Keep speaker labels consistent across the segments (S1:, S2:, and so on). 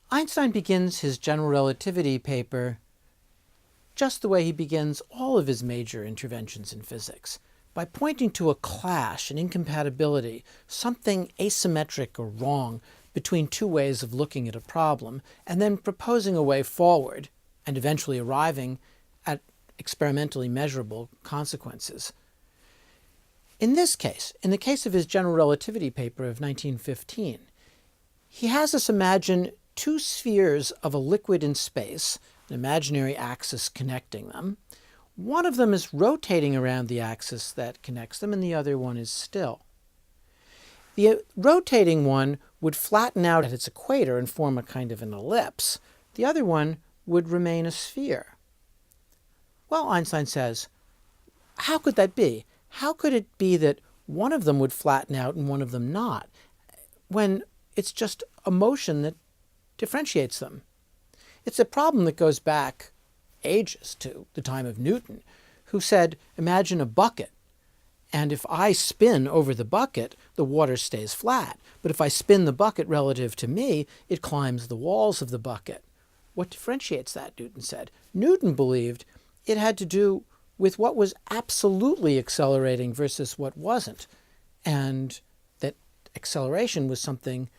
S1: Einstein begins his general relativity paper just the way he begins all of his major interventions in physics, by pointing to a clash, an incompatibility, something asymmetric or wrong between two ways of looking at a problem, and then proposing a way forward, and eventually arriving at experimentally measurable consequences. In this case, in the case of his general relativity paper of 1915, he has us imagine two spheres of a liquid in space, an imaginary axis connecting them. One of them is rotating around the axis that connects them, and the other one is still. The rotating one would flatten out at its equator and form a kind of an ellipse. The other one would remain a sphere. Well, Einstein says, how could that be? How could it be that one of them would flatten out and one of them not, when it's just a motion that differentiates them? It's a problem that goes back ages to the time of Newton, who said, imagine a bucket, and if I spin over the bucket, the water stays flat. But if I spin the bucket relative to me, it climbs the walls of the bucket. What differentiates that, Newton said? Newton believed it had to do with what was absolutely accelerating versus what wasn't, and that acceleration was something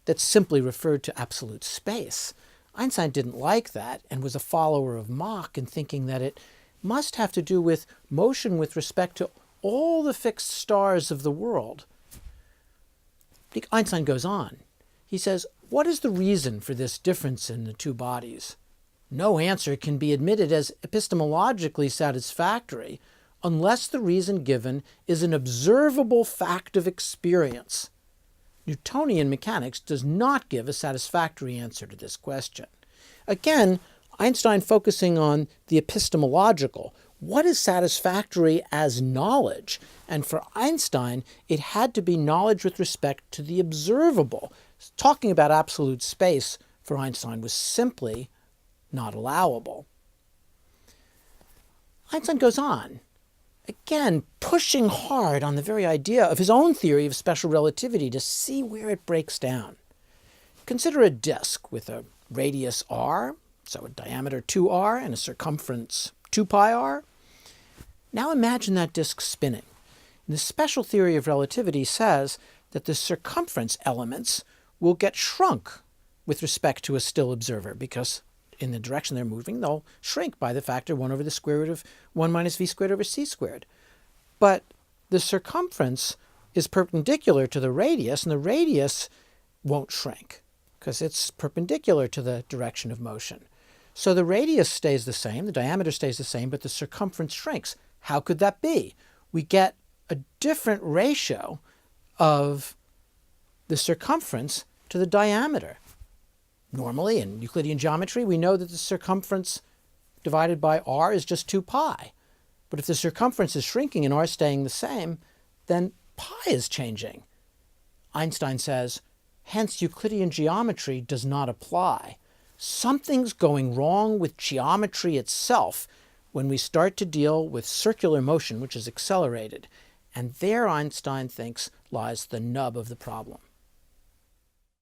S1: that simply referred to absolute space. Einstein didn't like that and was a follower of Mach in thinking that it must have to do with motion with respect to all the fixed stars of the world. Einstein goes on. He says, what is the reason for this difference in the two bodies? No answer can be admitted as epistemologically satisfactory unless the reason given is an observable fact of experience. Newtonian mechanics does not give a satisfactory answer to this question. Again, Einstein focusing on the epistemological. What is satisfactory as knowledge? And for Einstein, it had to be knowledge with respect to the observable. Talking about absolute space for Einstein was simply not allowable. Einstein goes on, again pushing hard on the very idea of his own theory of special relativity to see where it breaks down. Consider a disk with a radius r, so a diameter 2r, and a circumference 2 pi r. Now imagine that disk spinning. And the special theory of relativity says that the circumference elements will get shrunk with respect to a still observer, because in the direction they're moving, they'll shrink by the factor 1 over the square root of 1 minus v squared over c squared. But the circumference is perpendicular to the radius, and the radius won't shrink because it's perpendicular to the direction of motion. So the radius stays the same, the diameter stays the same, but the circumference shrinks. How could that be? We get a different ratio of the circumference to the diameter. Normally, in Euclidean geometry, we know that the circumference divided by r is just 2 pi. But if the circumference is shrinking and r is staying the same, then pi is changing. Einstein says, hence Euclidean geometry does not apply. Something's going wrong with geometry itself when we start to deal with circular motion, which is accelerated. And there, Einstein thinks, lies the nub of the problem.